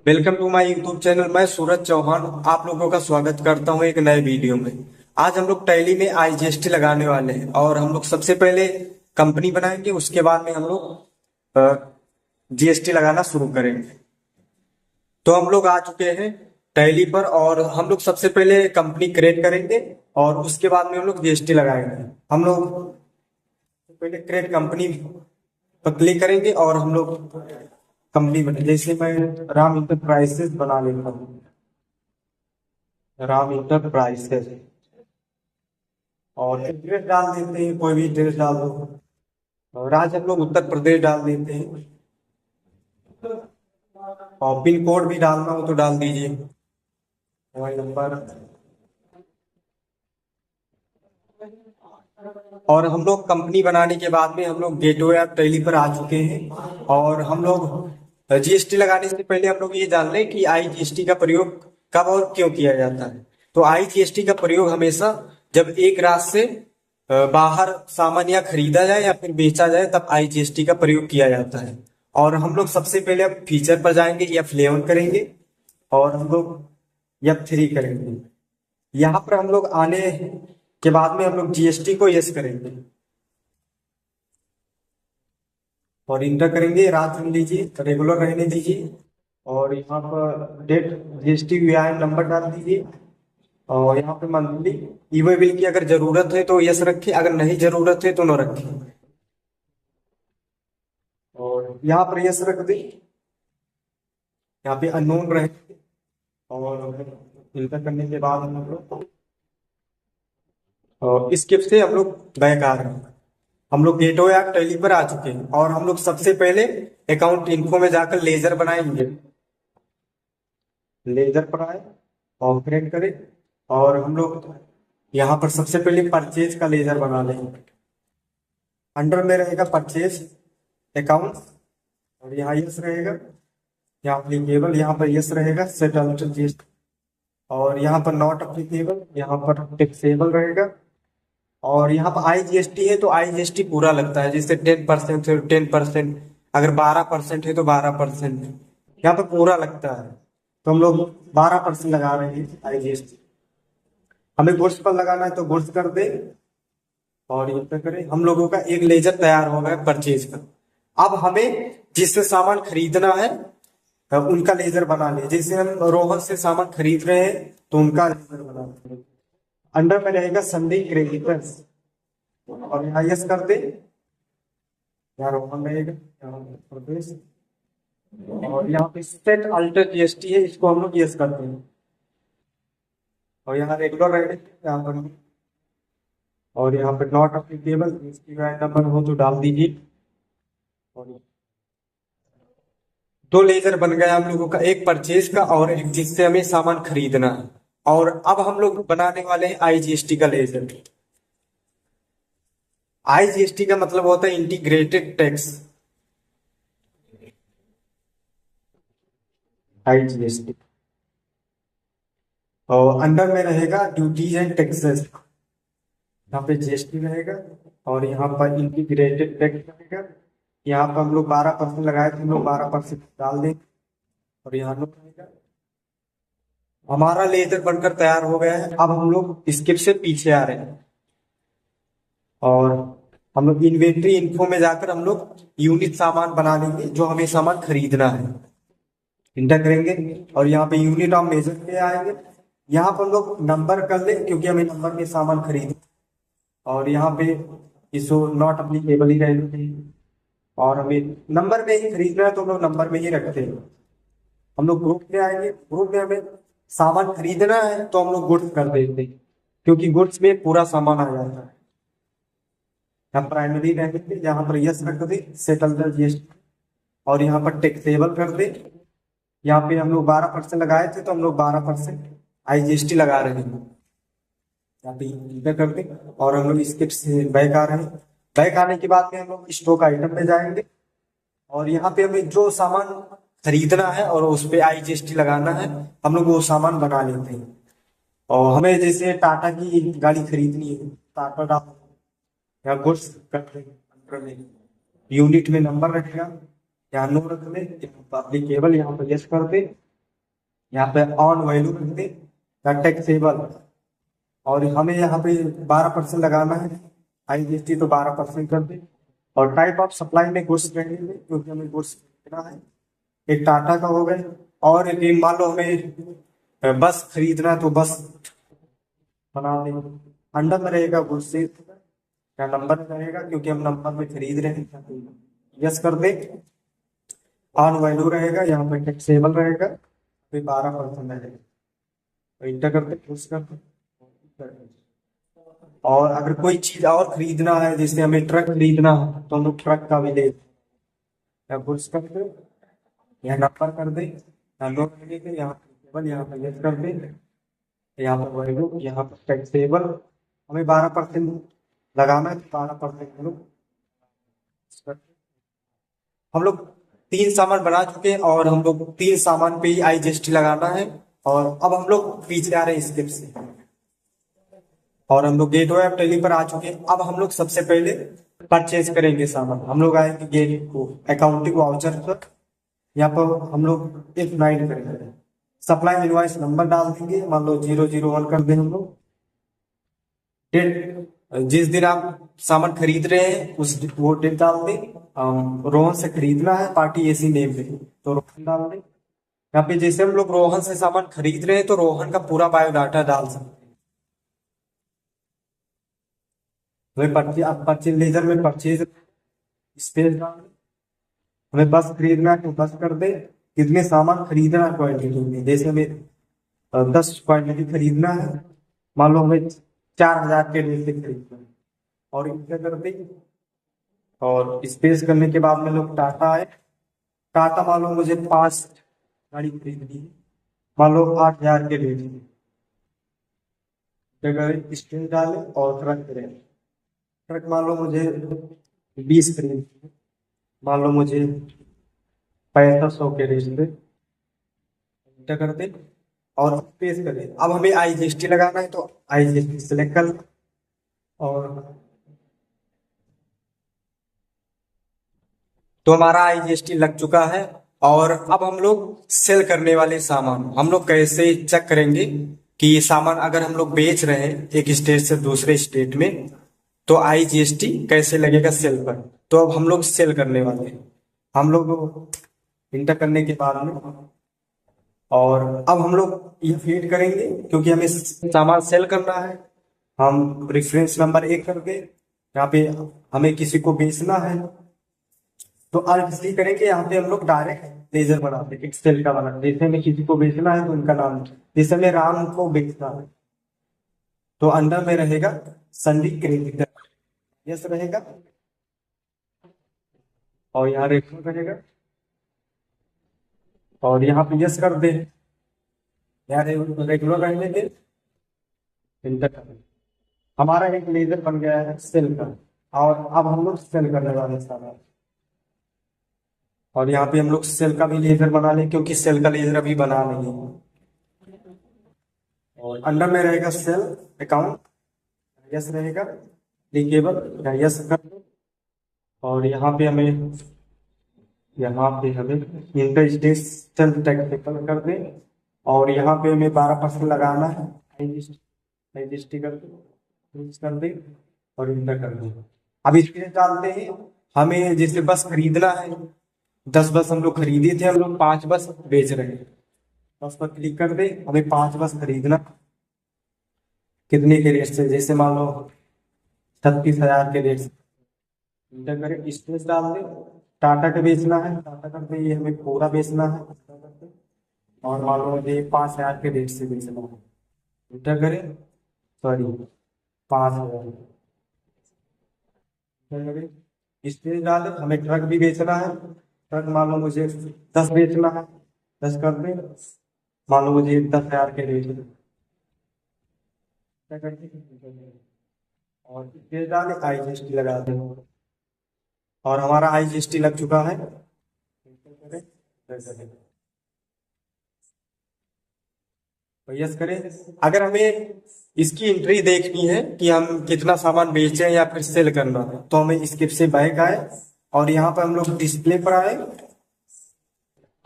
Welcome to my YouTube channel. मैं सूरज चौहान आप लोगों का स्वागत करता हूं एक नए वीडियो में। आज हम लोग टैली में आईजीएसटी लगाने वाले हैं और हम लोग सबसे पहले कंपनी बनाएंगे, उसके बाद में हम लोग जीएसटी लगाना शुरू करेंगे। तो हम लोग आ चुके हैं टैली पर और हम लोग सबसे पहले कंपनी क्रिएट करेंगे और उसके बाद में हम लोग जीएसटी लगाएंगे। हम लोग पहले क्रिएट कंपनी पर क्लिक करेंगे और हम लोग कंपनी बने, जैसे मैं राम इंटरप्राइजेस बना लेता हूँ। राम इंटरप्राइजेस और एड्रेस डाल देते हैं, कोई भी एड्रेस डाल दो। और राज्य हम लोग उत्तर प्रदेश डाल देते हैं और पिन कोड भी डालना हो तो डाल दीजिए, मोबाइल नंबर। और हम लोग कंपनी बनाने के बाद में हम लोग गेटवे ऐप टैली पर आ चुके हैं और हम लोग जीएसटी लगाने से पहले हम लोग ये जान लें कि आईजीएसटी का प्रयोग कब और क्यों किया जाता है। तो आईजीएसटी का प्रयोग हमेशा जब एक राज्य से बाहर सामान या खरीदा जाए या फिर बेचा जाए तब आईजीएसटी का प्रयोग किया जाता है। और हम लोग सबसे पहले अब फीचर पर जाएंगे, F11 करेंगे और हम लोग F3 करेंगे। यहाँ पर हम लोग आने के बाद में हम लोग जीएसटी को यस करेंगे और इंटर करेंगे। रात चुन लीजिए, रेगुलर रहने दीजिए और यहाँ पर डेट जीएसटी वीआईएन नंबर डाल दीजिए और यहाँ पे मंथली ईवे बिल की अगर जरूरत है तो यस रखें, अगर नहीं जरूरत है तो नो रखें और यहाँ पर यस रख दें। यहाँ पे अननोन रहे और इंटर करने के बाद हम लोग और स्किप से हम लोग बैक आ रहे हैं। हम लोग गेटवे ऐप टैली पर आ चुके हैं और हम लोग सबसे पहले अकाउंट इन्फो में जाकर लेजर बनाएंगे। लेजर पर आए और क्रिएट करें और हम लोग यहाँ पर सबसे पहले परचेज का लेजर बना लेंगे। अंडर में रहेगा परचेज अकाउंट और यहाँ यस रहेगा, यहाँ अप्लीकेबल, यहाँ पर यस रहेगा सेट अल्टर जीएसटी और यहाँ पर नॉट अप्लीकेबल, यहाँ पर टैक्सेबल रहेगा और यहाँ पर आईजीएसटी है तो आईजीएसटी पूरा लगता है। जैसे 10% है 10%, अगर 12% है तो 12% यहाँ पर पूरा लगता है। तो हम लोग 12% लगा रहे हैं आईजीएसटी। हमें गुड्स पर लगाना है तो गुड्स कर दे और ये पे करें। हम लोगों का एक लेजर तैयार हो गया परचेज का। अब हमें जिससे सामान खरीदना है उनका लेजर बना ले। जैसे हम रोहन से सामान खरीद रहे हैं तो उनका लेजर बना ले। अंडर में रहेगा संडे क्रेडिटर्स और यहाँ यस कर दे। यहाँ रोहन रहेगा, यहाँ प्रदेश और यहाँ पे सेट अल्टर जीएसटी है, इसको हम लोग यस करते हैं और यहाँ रेगुलर रहेगा यहाँ पर और यहाँ पे नॉट अप्लीकेबल, इसकी नंबर हो तो डाल दीजिए। और दो लेजर बन गया हम लोगों का, एक परचेज का और एक जिससे हमें सामान खरीदना है। और अब हम लोग बनाने वाले हैं आईजीएसटी का लेजर। आईजीएसटी का मतलब होता है इंटीग्रेटेड टैक्स। आईजीएसटी और अंडर में रहेगा ड्यूटीज एंड टैक्सेस, यहाँ पे जीएसटी रहेगा और यहाँ पर इंटीग्रेटेड टैक्स रहेगा। यहाँ पर हम लोग 12% लगाए थे, हम लोग 12% डाल दें और यहाँ लोग रहेगा। हमारा लेजर बनकर तैयार हो गया है। अब हम लोग स्किप से पीछे आ रहे हैं और हम लोग इन्वेंट्री इन्फो में जाकर हम लोग यूनिट सामान बना लेंगे जो हमें सामान खरीदना है। इंटर करेंगे और यहाँ पे यूनिट ऑफ मेजर पे आएंगे। यहाँ पर हम लोग नंबर कर ले क्योंकि हमें नंबर में सामान खरीद और यहाँ पे इसको नॉट अप्लीकेबल ही रहना चाहिए और हमें नंबर में ही खरीदना है तो हम लोग नंबर में ही रखते हैं। हम लोग ग्रुप में आएंगे, ग्रुप में हमें सामान खरीदना है तो हम लोग गुड्स कर देते हैं क्योंकि गुड्स में पूरा सामान आ जाता है। यहाँ प्राइमरी रहेंगे, यहाँ पर यस रख दे सेटल द जीएसटी और यहाँ पर टैक्सेबल कर दे। यहाँ पे हम लोग 12% लगाए थे तो हम लोग 12% आईजीएसटी लगा रहे हैं। यहाँ पे इंटर कर दे और हम लोग स्किप से बैक आ रहे हैं। बैक आने के बाद में हम लोग स्टॉक आइटम पे जाएंगे और यहाँ पे हमें जो सामान खरीदना है और उस पे आईजीएसटी लगाना है हम लोग वो सामान बना लेते हैं। और हमें जैसे टाटा की गाड़ी खरीदनी है, टाटा डाल यहाँ गुड्स करते हैं, यूनिट में नंबर रखेगा, यहाँ नो रख ले, पब्लिक केबल यहाँ पर यस कर दे यहाँ पे ऑन वैल्यू रख दे या टैक्सेबल, और हमें यहाँ पे 12% लगाना है, IGST तो 12% कर दे। और टाइप ऑफ सप्लाई में गुड्स रहेंगे क्योंकि हमें गुड्स खरीदना है, एक टाटा का हो गए। और एक मान लो हमें बस खरीदना है तो बस बना देंगे। अंडर में रहेगा गुड्स या नंबर में रहेगा क्योंकि हम नंबर में खरीद रहे हैं, यस कर दे। ऑन वैल्यू रहेगा, यहाँ पे टैक्सेबल रहेगा, फिर 12% रहेगा, तो इंटर करते क्लोज करते। और अगर कोई चीज और खरीदना है, जैसे हमें ट्रक खरीदना है तो हम लोग ट्रक का भी ले, या गुड्स कर दे या नंबर कर दे, या लोग के यहाँ टेबल, यहाँ पे यस कर दे, यहाँ पर वैल्यू, यहाँ पर टैक्सेबल। हमें 12% लगाना है, 12% हम लोग 3 सामान बना चुके हैं और हम लोग 3 सामान पे ही IGST लगाना है। और अब हम लोग पीछे आ रहे हैं स्टेप से, और हम लोग गेटवे ऑफ टेली पर आ चुके हैं। अब हम लोग सबसे पहले परचेज करेंगे सामान। हम लोग आएंगे गेट को अकाउंटिंग वाउचर पर, यहाँ पर हम लोग F9 करेंगे, सप्लाई इनवॉइस नंबर डाल देंगे, मान लो 001 कर दें हम लोग। डेट जिस दिन आप सामान खरीद रहे हैं उस वो डेट डाल दें। रोहन से खरीदना है, पार्टी ऐसी नेम पे तो रोहन डाल दें। यहाँ पे जैसे हम लोग रोहन से सामान खरीद रहे हैं तो रोहन का पूरा बायोडाटा डाल सकते हैं। हमें परचेज लेजर में परचेज स्पेस डाल दें। हमें बस खरीदना है तो बस कर दे, कितने सामान खरीदना है क्वांटिटी में, जैसे हमें 10 क्वांटिटी खरीदना है, मान लो हमें 4000 के रेट से खरीदना है, और इंटर कर दे। और स्पेस करने के बाद में लोग टाटा आए, टाटा मान लो मुझे 5 गाड़ी खरीदनी है, मान लो 8000 के रेट में, स्पेस डाले और ट्रक करें। ट्रक मान लो मुझे 20 खरीदनी है, मान लो मुझे 6500 के रेट पे, इंटर कर दे और पेश कर दे। अब हमें IGST लगाना है तो IGST सिलेक्ट कर लो, और तो हमारा IGST लग चुका है। और अब हम लोग सेल करने वाले सामान हम लोग कैसे चेक करेंगे कि ये सामान अगर हम लोग बेच रहे हैं एक स्टेट से दूसरे स्टेट में तो IGST कैसे लगेगा सेल पर। तो अब हम लोग सेल करने वाले हैं, हम लोग इंटर करने के बाद में, और अब हम लोग ये फीड करेंगे क्योंकि हमें सामान सेल करना है। हम रेफरेंस नंबर 1 करके यहाँ पे हमें किसी को बेचना है तो इसलिए करेंगे, यहाँ पे हम लोग डायरेक्ट लेजर बनाते हैं, एक्सेल का बना। जैसे हमें किसी को बेचना है तो उनका नाम, जैसे हमें राम को बेचना है तो अंडर में रहेगा संडी क्रेडिटर, यस रहेगा, और यहाँ रेफर रहेगा, और यहाँ पे यस कर दे, यहाँ रेगुलर रहने दे, इंटर कर दे। हमारा एक लेजर बन गया है सेल का, और अब हम लोग सेल करने वाले सारा। और यहाँ पे हम लोग सेल का भी लेजर बना लें क्योंकि सेल का लेजर अभी बना नहीं है। और अंडर में रहेगा सेल अकाउंट, यस रहेगा, लिंकेबल यस कर दो। और यहाँ पे हमें इंटर स्टेट सेल टेक्निकल कर दे, और यहाँ पे हमें 12% लगाना है, IGST कर दे और इंटर कर दे। अब इसके डालते हैं, हमें जैसे बस खरीदना है, 10 बस हम लोग खरीदे थे, हम लोग 5 बस बेच रहे हैं, बस पर क्लिक कर दे। हमें 5 बस खरीदना, कितने के रेट से, जैसे मान लो 36,000 के रेट से, इंटर करें, स्पेस डाल दे। टाटा का बेचना है, टाटा कर दे, ये हमें पूरा बेचना है, और मान लो मुझे 5,000 के रेट से बेचना है, इंटर करें, सॉरी 5,000 स्पेस डाले। हमें ट्रक भी बेचना है, ट्रक मान लो मुझे 10 बेचना है, 10 कर दे, मान लो मुझे 10,000 के रेट में, और स्पेस डाले, IGST लगा दे, और हमारा IGST लग चुका है। तो यस करें। अगर हमें इसकी एंट्री देखनी है कि हम कितना सामान बेचे या फिर सेल करना है तो हमें स्किप से बैक आए, और यहाँ पर हम लोग डिस्प्ले पर आए,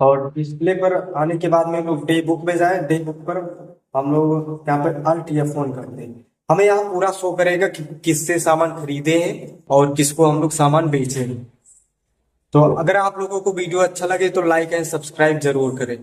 और डिस्प्ले पर आने के बाद में हम लोग डे बुक में जाए। डे बुक पर हम लोग यहाँ पर अल्ट या फोन करते हैं, हमें यहाँ पूरा शो करेगा कि किससे सामान खरीदे हैं और किसको हम लोग सामान बेचे हैं। तो अगर आप लोगों को वीडियो अच्छा लगे तो लाइक एंड सब्सक्राइब जरूर करें।